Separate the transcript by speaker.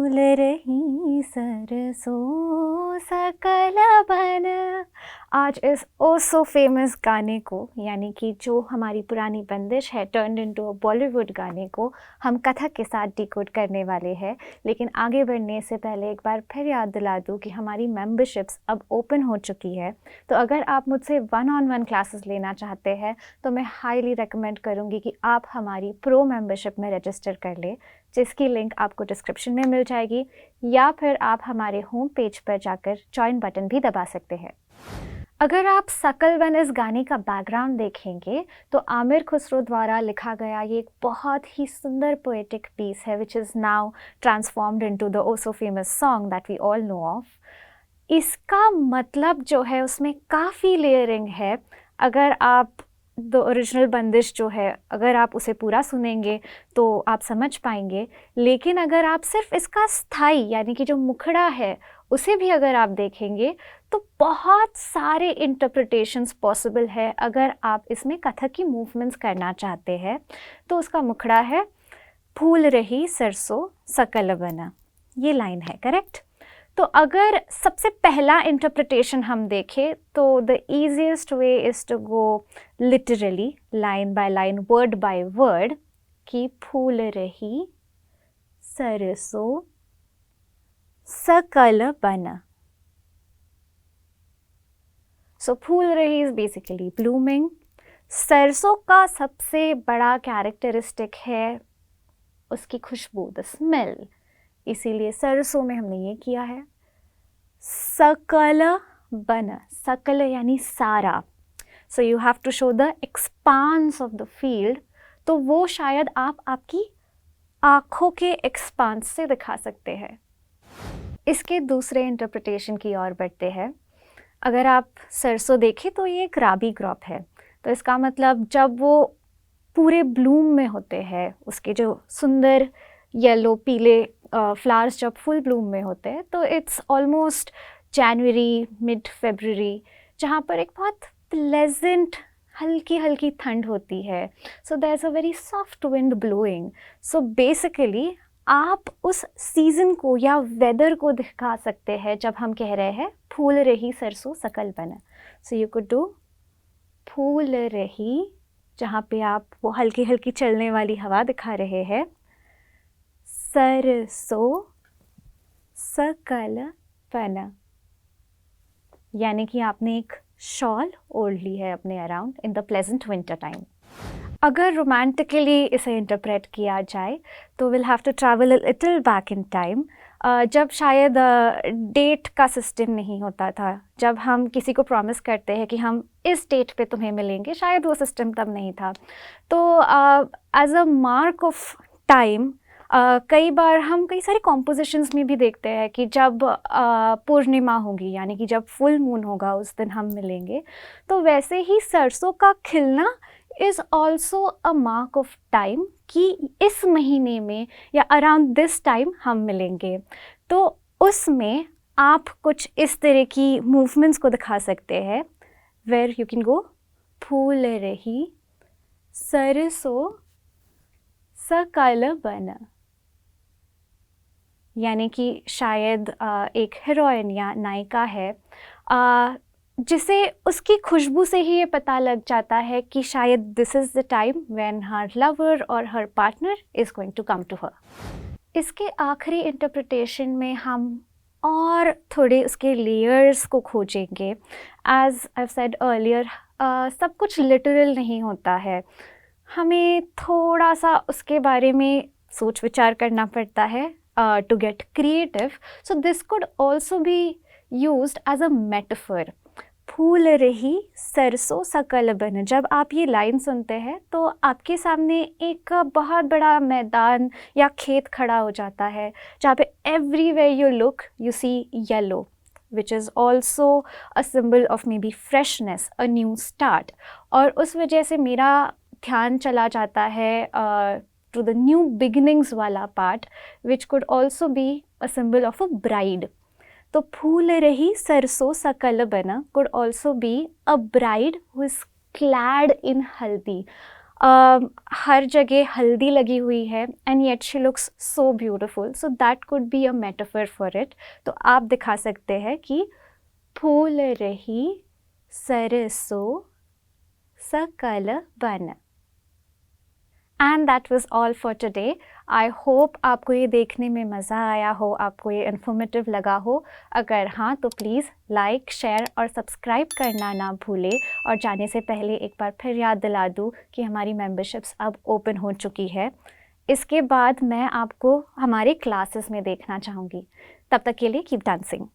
Speaker 1: फूल रही सरसों सकल बन। आज इस ओ सो फेमस गाने को, यानी कि जो हमारी पुरानी बंदिश है टर्न्ड इनटू अ बॉलीवुड गाने को, हम कथक के साथ डिकोड करने वाले हैं। लेकिन आगे बढ़ने से पहले एक बार फिर याद दिला दूँ कि हमारी मेंबरशिप्स अब ओपन हो चुकी है। तो अगर आप मुझसे 1-on-1 क्लासेस लेना चाहते हैं तो मैं हाईली रेकमेंड करूँगी कि आप हमारी प्रो मेंबरशिप में रजिस्टर कर लें, जिसकी लिंक आपको डिस्क्रिप्शन में मिल जाएगी, या फिर आप हमारे होम पेज पर जाकर जॉइन बटन भी दबा सकते हैं। अगर आप सकल वन इस गाने का बैकग्राउंड देखेंगे तो आमिर खुसरो द्वारा लिखा गया ये एक बहुत ही सुंदर पोएटिक पीस है, which is now transformed into the oh so famous song that we all know of. इसका मतलब जो है उसमें काफ़ी लेयरिंग है। अगर आप द ओरिजिनल बंदिश जो है, अगर आप उसे पूरा सुनेंगे तो आप समझ पाएंगे, लेकिन अगर आप सिर्फ इसका स्थाई यानी कि जो मुखड़ा है उसे भी अगर आप देखेंगे तो बहुत सारे इंटरप्रिटेशंस पॉसिबल है। अगर आप इसमें कथक की मूवमेंट्स करना चाहते हैं तो उसका मुखड़ा है फूल रही सरसों सकल बना, ये लाइन है, करेक्ट। तो अगर सबसे पहला इंटरप्रिटेशन हम देखें तो the easiest way is to go literally, line by line, word by word, कि फूल रही सरसों सकल बन। सो फूल रही इज बेसिकली ब्लूमिंग। सरसों का सबसे बड़ा कैरेक्टरिस्टिक है उसकी खुशबू, द स्मेल, इसीलिए सरसों में हमने ये किया है। सकल बन, सकल यानी सारा, so you have to show the expanse of the field. तो वो शायद आप आपकी आँखों के एक्सपांस से दिखा सकते हैं। इसके दूसरे इंटरप्रिटेशन की ओर बढ़ते हैं। अगर आप सरसों देखें तो ये एक राबी क्रॉप है, तो इसका मतलब जब वो पूरे ब्लूम में होते हैं, उसके जो सुंदर येलो पीले फ्लावर्स जब फुल ब्लूम में होते हैं, तो इट्स ऑलमोस्ट जनवरी मिड फरवरी, जहाँ पर एक बहुत प्लेजेंट हल्की हल्की ठंड होती है। So there is a very soft wind blowing. So basically आप उस सीज़न को या वेदर को दिखा सकते हैं जब हम कह रहे हैं फूल रही सरसों सकल बन। सो यू कुड डू फूल रही, जहाँ पे आप वो हल्की हल्की चलने वाली हवा दिखा रहे हैं, सरसों सकल बन, यानी कि आपने एक शॉल ओढ़ ली है अपने around in the pleasant winter time. अगर रोमांटिकली इसे इंटरप्रेट किया जाए तो will have to travel a little back in time, जब शायद डेट का सिस्टम नहीं होता था। जब हम किसी को प्रॉमिस करते हैं कि हम इस डेट पे तुम्हें मिलेंगे, शायद वो सिस्टम तब नहीं था। तो as a mark of time कई बार हम कई सारे कॉम्पोजिशंस में भी देखते हैं कि जब पूर्णिमा होगी, यानी कि जब फुल मून होगा, उस दिन हम मिलेंगे। तो वैसे ही सरसों का खिलना is also a mark of time कि इस महीने में या अराउंड दिस टाइम हम मिलेंगे। तो उसमें आप कुछ इस तरह की मूवमेंट्स को दिखा सकते हैं, वेर यू कैन गो फूल रही सरसों सकल बन, यानी कि शायद एक हीरोइन या नायिका है जिसे उसकी खुशबू से ही ये पता लग जाता है कि शायद this is the time when हर लवर और हर partner is going to come to her. इसके आखिरी इंटरप्रिटेशन में हम और थोड़े उसके लेयर्स को खोजेंगे। एज आई सेड अर्लियर, सब कुछ लिटरल नहीं होता है, हमें थोड़ा सा उसके बारे में सोच विचार करना पड़ता है to get creative. So this could also be used as a metaphor. फूल रही सरसों सकल बन, जब आप ये लाइन सुनते हैं तो आपके सामने एक बहुत बड़ा मैदान या खेत खड़ा हो जाता है, जहाँ पे everywhere you look you see yellow, which is also a symbol of maybe freshness, a new start. और उस वजह से मेरा ध्यान चला जाता है to the new beginnings वाला part, which could also be a symbol of a bride. तो फूल रही सरसों सकल बना could also be a bride who is clad in haldi. हर जगह हल्दी लगी हुई है and yet she looks so beautiful, so that could be a metaphor for it. तो आप दिखा सकते हैं कि फूल रही सरसों सकल बन। And that was all for today. I hope आपको ये देखने में मज़ा आया हो, आपको ये इन्फॉर्मेटिव लगा हो। अगर हाँ तो प्लीज़ लाइक, शेयर और सब्सक्राइब करना ना भूलें। और जाने से पहले एक बार फिर याद दिला दूँ कि हमारी मेंबरशिप्स अब ओपन हो चुकी है। इसके बाद मैं आपको हमारे क्लासेस में देखना चाहूँगी। तब तक के लिए कीप डांसिंग।